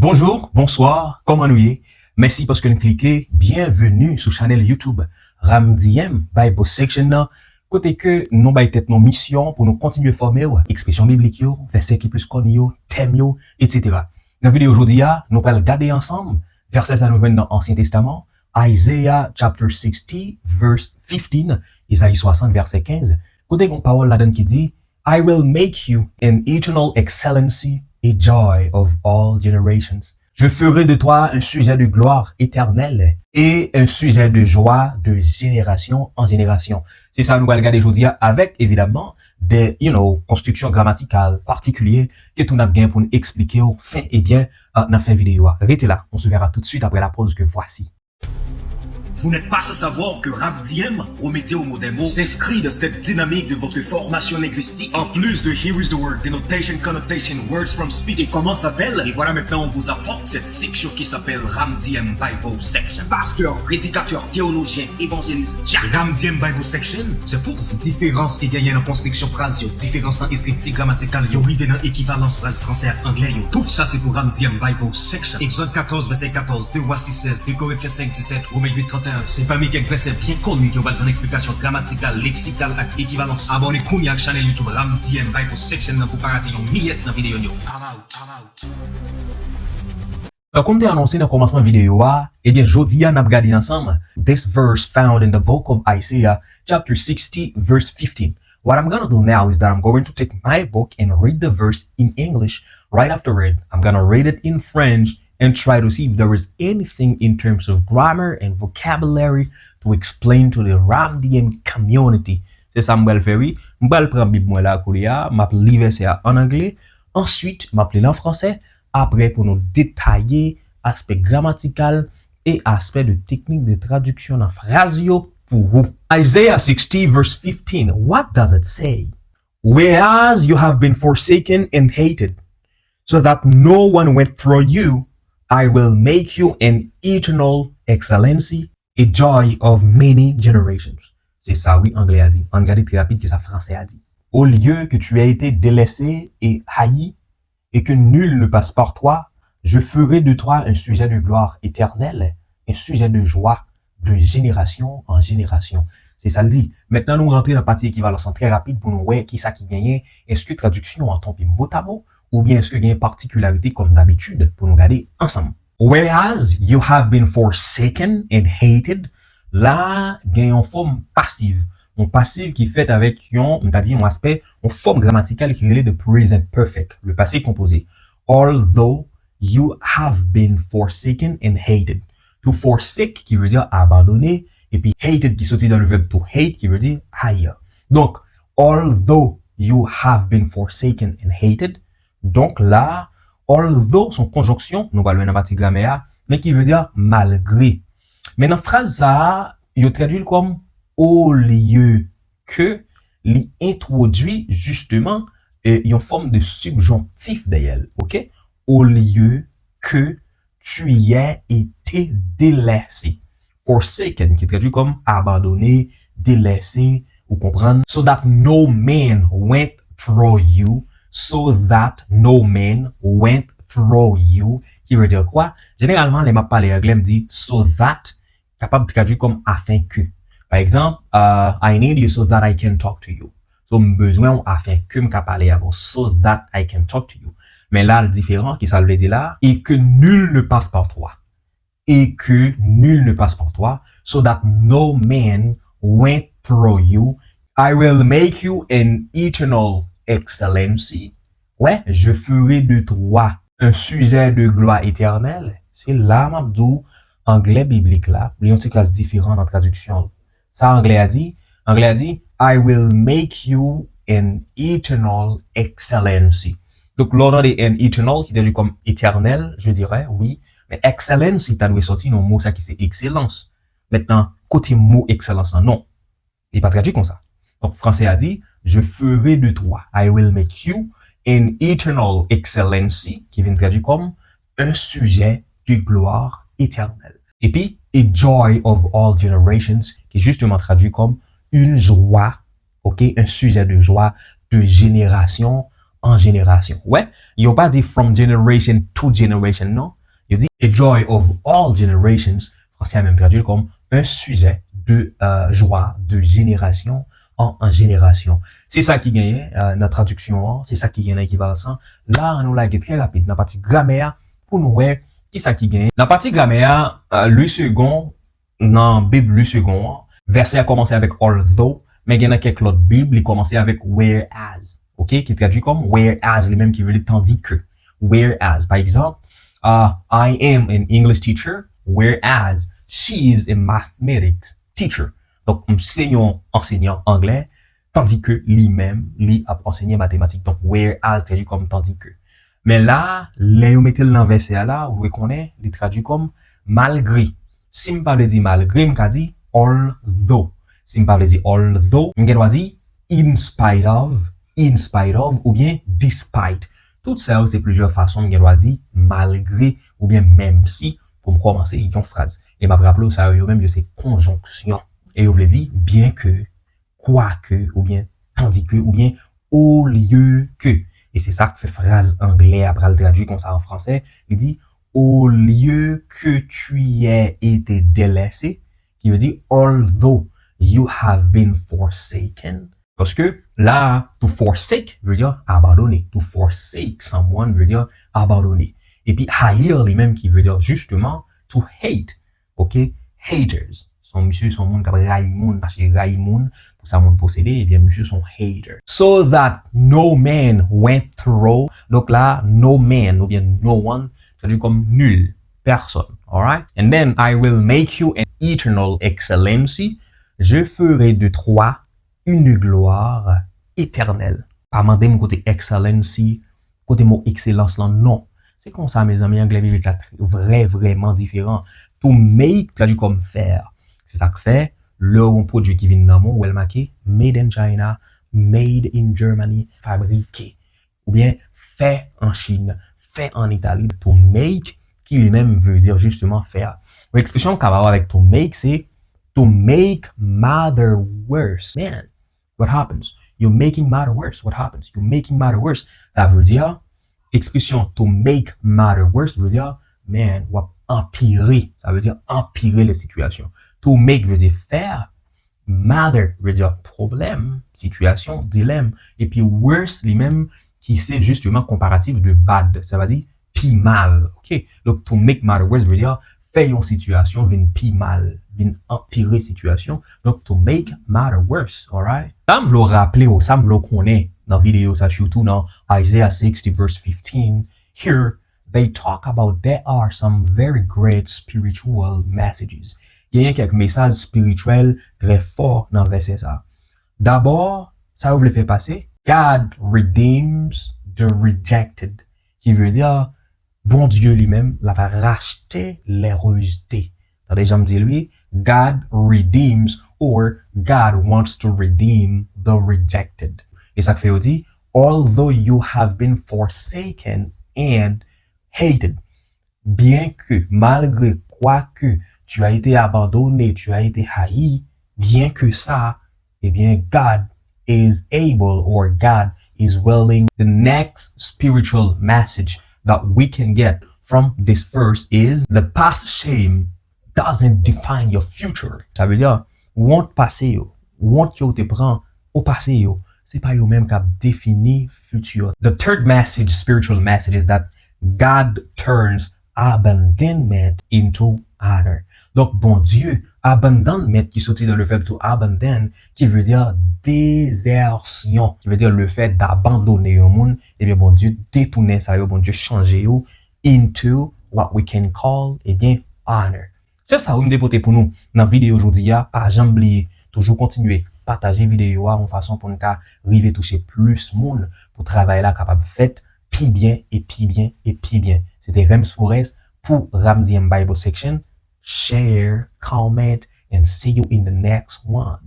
Bonjour, bonsoir, comment nous y? Merci parce que nous cliquez. Bienvenue sur channel YouTube Ramdiem Bible Section nan. Côté que nous bay tête nos missions pour nous continuer former expression biblique yo, verset qui plus connu yo, thème yo, etc. Dans la vidéo aujourd'hui, nous allons regarder ensemble verset ça nous vient dans l'Ancien Testament, Isaiah chapter 60 verse 15, Isaïe 60 verset 15. Côté qu'on parole là-dedans qui dit I will make you an eternal excellency, a joy of all generations. Je ferai de toi un sujet de gloire éternelle et un sujet de joie de génération en génération. C'est ça nous allons regarder aujourd'hui avec évidemment des, constructions grammaticales particulières que tout n'a bien pour nous expliquer au fin et bien dans la fin vidéo. Restez là, on se verra tout de suite après la pause que voici. Vous n'êtes pas sans savoir que Ramdiem, Prométhée mot des mots, s'inscrit de cette dynamique de votre formation linguistique. En plus de Here is the word, denotation, connotation, words from speech et comment s'appelle. Et voilà maintenant on vous apporte cette section qui s'appelle Ramdiem Bible Section. Pasteur, prédicateur, théologien, évangéliste, Jack. Ramdiem Bible Section, c'est pour vous. Différence qui gagne dans construction phrase, différence dans esthétique grammaticale, arrivé dans équivalence phrase français à anglais. Tout ça c'est pour Ramdiem Bible Section. Exode 14, verset 14, 2 Rois 6, 16, 2 Corinthiens 5, 17, Romains 8, 31. C'est parmi quelques versets bien connus qui ont besoin d'explication grammaticale, lexicale et équivalence. Abonnez-vous à la chaîne YouTube Ramdiem Bible Section pour ne pas rater une miette dans la vidéo. I'm out. Comme t'es annoncé dans le commencement de la vidéo, eh bien, aujourd'hui, on a regardé ensemble this verse found in the book of Isaiah, chapter 60, verse 15. What I'm going to do now is that I'm going to take my book and read the verse in English. Right after it, I'm going to read it in French and try to see if there is anything in terms of grammar and vocabulary to explain to the Ramdiem community. C'est ça m'bel faire. M'bel prendre Bible moi là koulia, m'a li verset en anglais, ensuite m'a en français, après pour nous détailler aspect grammatical et aspect de technique de traduction en phrase yo pour vous. Isaiah 60 verse 15. What does it say? Whereas you have been forsaken and hated, so that no one went through you, I will make you an eternal excellency, a joy of many generations. C'est ça, oui, anglais a dit. On regarde très rapide que ça français a dit. Au lieu que tu aies été délaissé et haï, et que nul ne passe par toi, je ferai de toi un sujet de gloire éternelle, un sujet de joie de génération en génération. C'est ça le dit. Maintenant, nous rentrons dans la partie équivalence très rapide pour nous voir qui ça qui gagne. Est-ce que traduction en tant que mot à mot, ou bien est-ce qu'il y a une particularité comme d'habitude pour nous regarder ensemble. Whereas you have been forsaken and hated, là, il y a une forme passive. Une passive qui fait avec on a dit un aspect, une forme grammaticale qui est de present perfect, le passé composé. Although you have been forsaken and hated. To forsake qui veut dire abandonner, et puis hated qui sortit dans le verbe to hate qui veut dire haïr. Donc, although you have been forsaken and hated, donc là, although son conjonction, nous allons dans la partie grammaire, mais qui veut dire malgré. Mais dans la phrase ça, il traduit comme au lieu que, il introduit justement une forme de subjonctif d'ailleurs, ok? Au lieu que tu y aies été délaissé. Forsaken, qui traduit comme abandonné, délaissé, vous comprenez? So that no man went through you. So that no man went through you, qui veut dire quoi? Généralement, les maps parlent anglais me dit so that, capable de traduire comme afin que. Par exemple, I need you so that I can talk to you. So, besoin afin que me parler avant, so that I can talk to you. Mais là, le différent, qui ça veut dire là, et que nul ne passe par toi. Et que nul ne passe par toi, so that no man went through you. I will make you an eternal excellency. Ouais, je ferai de toi un sujet de gloire éternelle. C'est là, m'abdou, anglais biblique là. Il y a une classe différente en traduction. Ça, anglais a dit, I will make you an eternal excellency. Donc, l'ordre de an eternal, qui est comme éternel, je dirais, oui. Mais excellency, t'as dû sortir nos mots, ça qui c'est excellence. Maintenant, côté mot excellence, non. Il n'est pas traduit comme ça. Donc, français a dit, je ferai de toi, I will make you an eternal excellency, qui vient traduire comme un sujet de gloire éternelle. Et puis, a joy of all generations, qui est justement traduit comme une joie, ok, un sujet de joie de génération en génération. Ouais, yo pas dit from generation to generation, non. Yo dit a joy of all generations. Français a même traduit comme un sujet de joie de génération en génération. C'est ça qui gagne notre traduction, c'est ça qui gagne l'équivalence. Là, on nous l'a très rapide. Dans la partie grammaire, pour nous voir qui ça qui gagne. Dans la partie grammaire, le second, dans Bible, le second, verset a commencé avec although, mais il y en a quelques autres Bibles, il commençait avec whereas, ok, qui traduit comme whereas, les mêmes qui veulent dire tandis que. Whereas, par exemple, I am an English teacher, whereas she is a mathematics teacher. Donc, c'est un enseignant anglais, tandis que lui-même, lui a enseigné mathématiques. Donc, whereas traduit comme tandis que. Mais là, les vous mettez le verset là, vous reconnaissez, il traduit comme malgré. Si je parle de malgré, je dis although. Si je parle de although, je dois dire in spite of, ou bien despite. Tout ça, c'est plusieurs façons, je dois dire malgré, ou bien même si, pour me commencer, il y a une phrase. Et ma rappelé, ça, même, c'est conjonction. Et vous voulez dire bien que, quoique, ou bien tandis que, ou bien au lieu que. Et c'est ça que fait phrase anglais après le traduit comme ça en français. Il dit au lieu que tu y aies été délaissé, qui veut dire although you have been forsaken. Parce que là, to forsake veut dire abandonner. To forsake someone veut dire abandonner. Et puis haïr lui-même qui veut dire justement to hate. Ok? Haters. Son monsieur, son monde qui a Raïmoun, parce que Raïmoun, pour ça, monde possédé, et bien, monsieur, son hater. So that no man went through. Donc là, no man, ou bien no one, ça veut dire comme nul, personne. Alright? And then, I will make you an eternal excellency. Je ferai de toi une gloire éternelle. Pas demander mon côté excellency, côté mot excellence là, non. C'est comme ça, mes amis, anglais, biblique là, vraiment différent. To make, traduit comme faire. C'est ça que fait le produit qui vient dans le monde, où elle marqué made in China, made in Germany, fabriqué. Ou bien fait en Chine, fait en Italie. To make, qui lui-même veut dire justement faire. L'expression qu'on va avoir avec to make, c'est to make matter worse. Man, what happens? You're making matter worse. What happens? You're making matter worse. Ça veut dire, expression to make matter worse veut dire, man, ou empirer. Ça veut dire empirer les situations. To make veut dire faire. Matter veut dire problème, situation, dilemme. Et puis worse, lui-même, qui c'est justement comparatif de bad. Ça veut dire pis mal. Ok? Donc, to make matter worse veut dire faire une situation, vient pis mal, vient empirer situation. Donc, to make matter worse. Alright? Ça me veut rappeler, ou ça me veut connaître dans la vidéo, ça surtout dans Isaiah 60 verse 15. Here, they talk about there are some very great spiritual messages. Il y a quelques messages spirituels très forts dans le verset ça. D'abord, ça vous le fait passer. God redeems the rejected. Qui veut dire, bon Dieu lui-même, l'a va racheter les rejetés. T'as déjà me dit lui, God redeems or God wants to redeem the rejected. Et ça fait aussi, although you have been forsaken and hated. Bien que, malgré quoi que, tu as été abandonné, tu as été haï, bien que ça, eh bien, God is able or God is willing. The next spiritual message that we can get from this verse is the past shame doesn't define your future. Ça veut dire, honte passé yo, honte yo te prend au passé yo, c'est pas yo même qui définit futur. The third message, spiritual message is that God turns abandonment into honor. Donc, bon Dieu, abandonment qui sortit dans le verbe to abandon, qui veut dire désertion, qui veut dire le fait d'abandonner un monde, et bien, bon Dieu, détourner ça, bon Dieu, changer yo into what we can call, eh bien, honor. C'est ça, vous me dépoter pour nous, dans la vidéo aujourd'hui, pas jamais oublier, toujours continuer, partager vidéo en façon pour nous arriver toucher plus monde, pour travailler là, capable fait, puis bien, et puis bien, et puis bien. C'était Rems Forest pour Ramdiem Bible Section. Share, comment, and see you in the next one.